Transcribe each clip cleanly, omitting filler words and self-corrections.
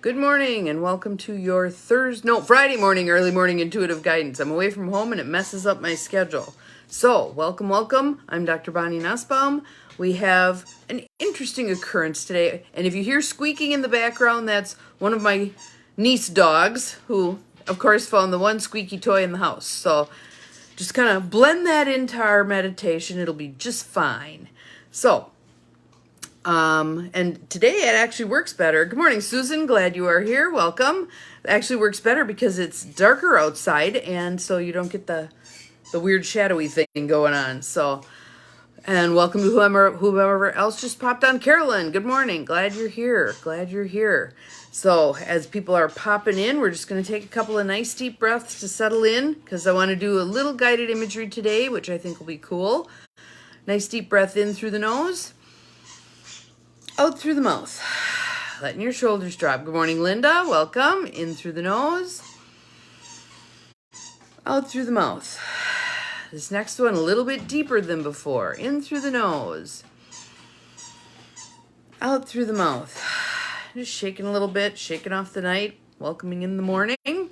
Good morning and welcome to your Friday morning, early morning intuitive guidance. I'm away from home and it messes up my schedule. So, welcome. I'm Dr. Bonnie Nussbaum. We have an interesting occurrence today. And if you hear squeaking in the background, that's one of my niece dogs who, of course, found the one squeaky toy in the house. So, just kind of blend that into our meditation. It'll be just fine. So, and today it actually works better. Good morning, Susan. Glad you are here. Welcome. It actually works better because it's darker outside, and so you don't get the weird shadowy thing going on. So, and welcome to whoever else just popped on. Carolyn, good morning. Glad you're here. So, as people are popping in, we're just going to take a couple of nice deep breaths to settle in because I want to do a little guided imagery today, which I think will be cool. Nice deep breath in through the nose. Out through the mouth, letting your shoulders drop. Good morning, Linda. Welcome. In through the nose. Out through the mouth. This next one a little bit deeper than before. In through the nose. Out through the mouth. Just shaking a little bit, shaking off the night, welcoming in the morning. And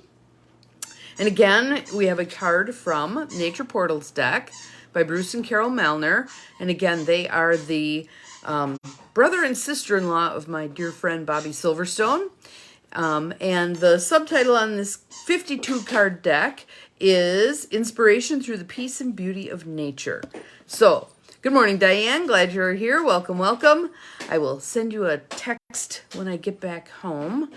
again, we have a card from Nature Portals deck by Bruce and Carol Malner. And again, they are the brother and sister-in-law of my dear friend Bobby Silverstone. And the subtitle on this 52 card deck is Inspiration Through the Peace and Beauty of Nature. So, good morning, Diane. Glad you're here. Welcome. I will send you a text when I get back home.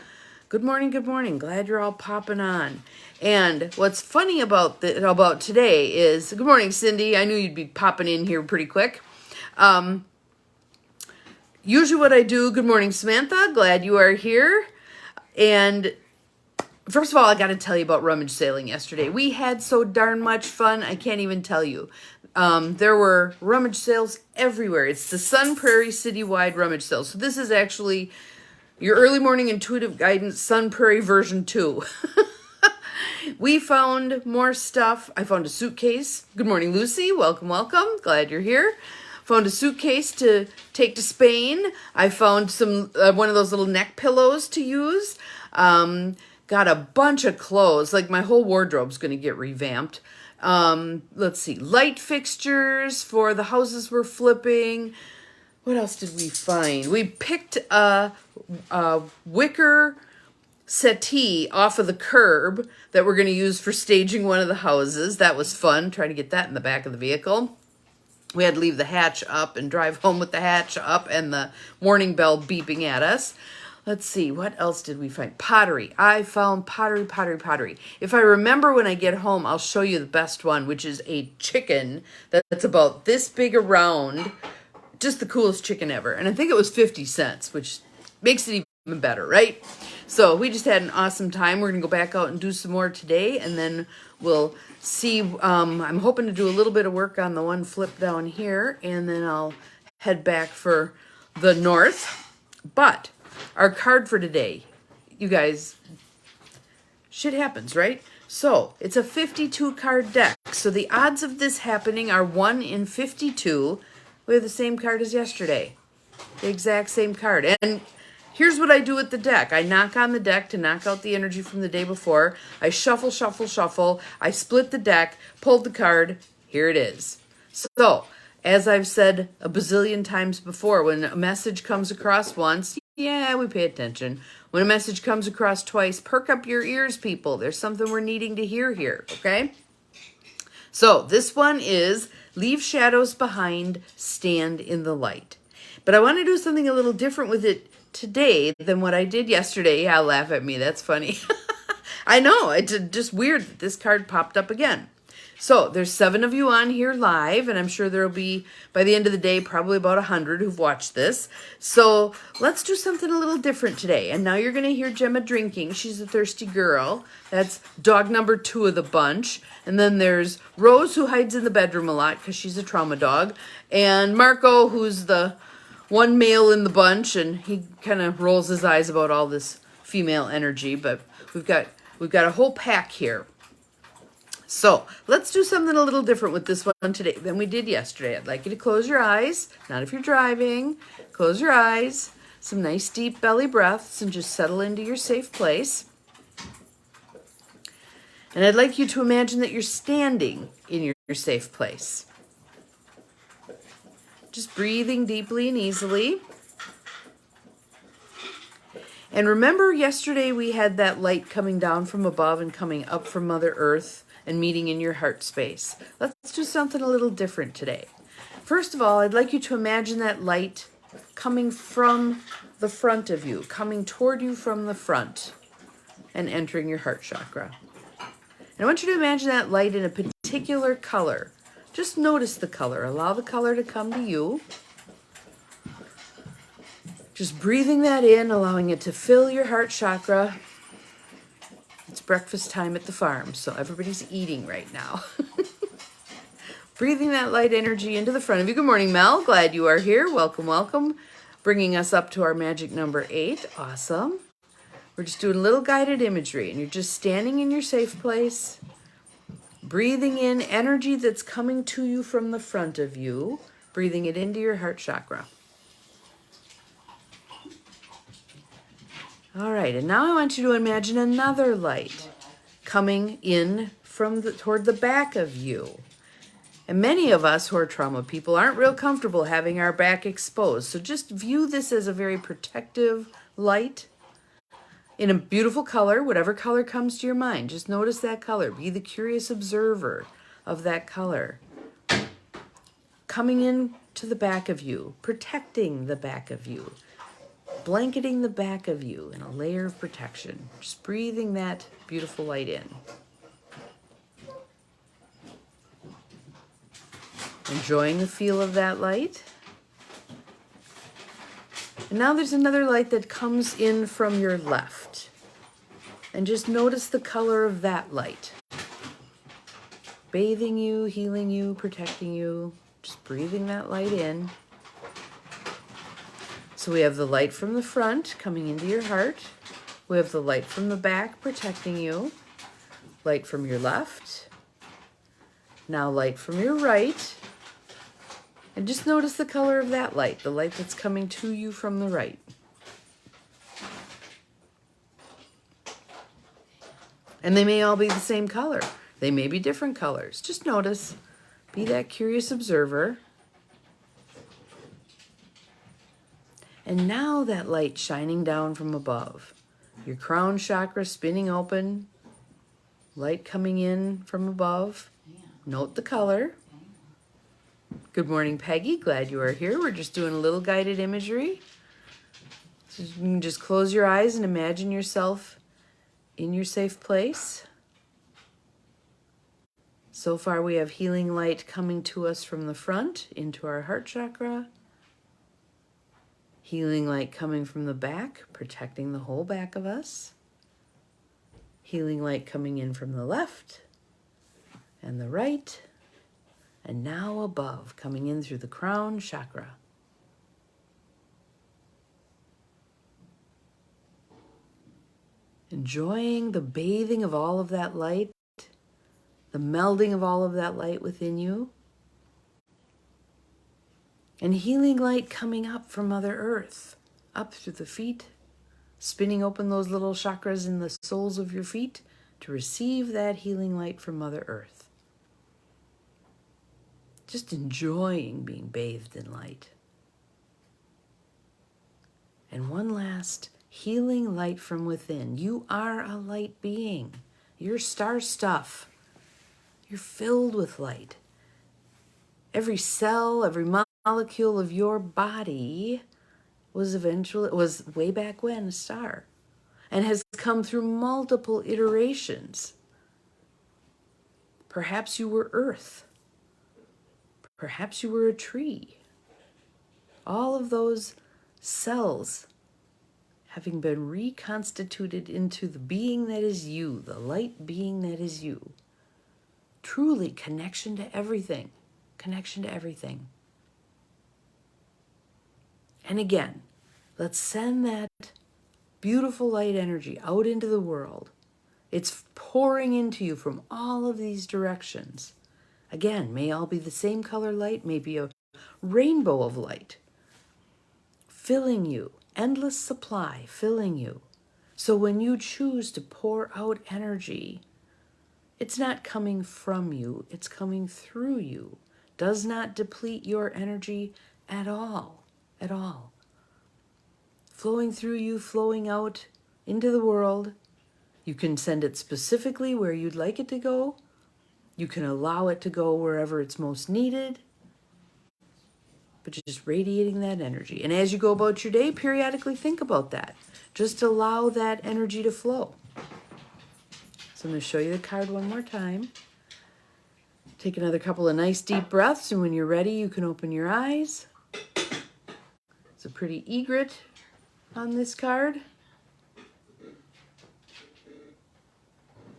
Good morning. Glad you're all popping on. And what's funny about today is, good morning, Cindy. I knew you'd be popping in here pretty quick. Usually what I do, good morning, Samantha. Glad you are here. And first of all, I got to tell you about rummage sailing yesterday. We had so darn much fun. I can't even tell you. There were rummage sales everywhere. It's the Sun Prairie Citywide Rummage Sale. So this is actually your early morning intuitive guidance Sun Prairie version 2. We found more stuff. I found a suitcase. Good morning, Lucy. Welcome. Glad you're here. Found a suitcase to take to Spain. I found some one of those little neck pillows to use. Got a bunch of clothes. Like my whole wardrobe's going to get revamped. Let's see. Light fixtures for the houses we're flipping. What else did we find? We picked a wicker settee off of the curb that we're going to use for staging one of the houses. That was fun, trying to get that in the back of the vehicle. We had to leave the hatch up and drive home with the hatch up and the warning bell beeping at us. Let's see, what else did we find? Pottery. I found pottery. If I remember when I get home, I'll show you the best one, which is a chicken that's about this big around. Just the coolest chicken ever. And I think it was 50 cents, which makes it even better, right? So we just had an awesome time. We're going to go back out and do some more today, and then we'll see. I'm hoping to do a little bit of work on the one flip down here, and then I'll head back for the north. But our card for today, you guys, shit happens, right? So it's a 52 card deck. So the odds of this happening are 1 in 52. We have the same card as yesterday. The exact same card. And here's what I do with the deck. I knock on the deck to knock out the energy from the day before. I shuffle. I split the deck, pulled the card. Here it is. So, as I've said a bazillion times before, when a message comes across once, yeah, we pay attention. When a message comes across twice, perk up your ears, people. There's something we're needing to hear here, okay? So, this one is leave shadows behind, stand in the light. But I want to do something a little different with it today than what I did yesterday. Yeah, laugh at me. That's funny. I know. It's just weird that this card popped up again. So there's 7 of you on here live, and I'm sure there'll be, by the end of the day, probably about 100 who've watched this. So let's do something a little different today. And now you're going to hear Gemma drinking. She's a thirsty girl. That's dog number 2 of the bunch. And then there's Rose, who hides in the bedroom a lot because she's a trauma dog. And Marco, who's the one male in the bunch, and he kind of rolls his eyes about all this female energy. But we've got a whole pack here. So let's do something a little different with this one today than we did yesterday. I'd like you to close your eyes, not if you're driving. Close your eyes. some nice deep belly breaths and just settle into your safe place. And I'd like you to imagine that you're standing in your safe place. Just breathing deeply and easily. And remember yesterday we had that light coming down from above and coming up from Mother Earth and meeting in your heart space. Let's do something a little different today. First of all, I'd like you to imagine that light coming from the front of you, coming toward you from the front and entering your heart chakra. And I want you to imagine that light in a particular color. Just notice the color. Allow the color to come to you. Just breathing that in, allowing it to fill your heart chakra. It's breakfast time at the farm, so everybody's eating right now. Breathing that light energy into the front of you. Good morning, Mel. Glad you are here. Welcome, welcome. Bringing us up to our magic number 8. Awesome. We're just doing a little guided imagery, and you're just standing in your safe place, breathing in energy that's coming to you from the front of you, breathing it into your heart chakra. All right, and now I want you to imagine another light coming in from toward the back of you. And many of us who are trauma people aren't real comfortable having our back exposed. So just view this as a very protective light in a beautiful color, whatever color comes to your mind. Just notice that color. Be the curious observer of that color. Coming in to the back of you, protecting the back of you, blanketing the back of you in a layer of protection. Just breathing that beautiful light in. Enjoying the feel of that light. And now there's another light that comes in from your left. And just notice the color of that light. Bathing you, healing you, protecting you. Just breathing that light in. So we have the light from the front coming into your heart. We have the light from the back protecting you. Light from your left. Now light from your right. And just notice the color of that light, the light that's coming to you from the right. And they may all be the same color. They may be different colors. Just notice. Be that curious observer. And now that light shining down from above. Your crown chakra spinning open. Light coming in from above. Note the color. Good morning, Peggy. Glad you are here. We're just doing a little guided imagery. So you can just close your eyes and imagine yourself in your safe place. So far we have healing light coming to us from the front into our heart chakra. Healing light coming from the back, protecting the whole back of us. Healing light coming in from the left and the right. And now above, coming in through the crown chakra. Enjoying the bathing of all of that light, the melding of all of that light within you. And healing light coming up from Mother Earth, up through the feet, spinning open those little chakras in the soles of your feet to receive that healing light from Mother Earth. Just enjoying being bathed in light. And one last healing light from within. You are a light being. You're star stuff. You're filled with light. Every cell, every molecule of your body was way back when a star and has come through multiple iterations. Perhaps you were Earth. Perhaps you were a tree. All of those cells having been reconstituted into the being that is you, the light being that is you. Truly connection to everything. Connection to everything. And again, let's send that beautiful light energy out into the world. It's pouring into you from all of these directions. Again, may all be the same color light, maybe a rainbow of light, filling you, endless supply filling you. So when you choose to pour out energy, it's not coming from you, it's coming through you. Does not deplete your energy at all, at all. Flowing through you, flowing out into the world. You can send it specifically where you'd like it to go. You can allow it to go wherever it's most needed. But you're just radiating that energy. And as you go about your day, periodically think about that. Just allow that energy to flow. So I'm going to show you the card one more time. Take another couple of nice deep breaths, and when you're ready, you can open your eyes. It's a pretty egret on this card.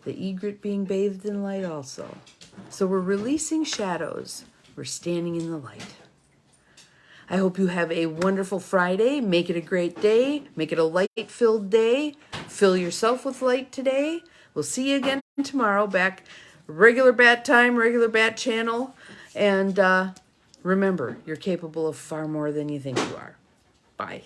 The egret being bathed in light also. So we're releasing shadows. We're standing in the light. I hope you have a wonderful Friday. Make it a great day. Make it a light-filled day. Fill yourself with light today. We'll see you again tomorrow, back regular bat time, regular bat channel. And remember, you're capable of far more than you think you are. Bye.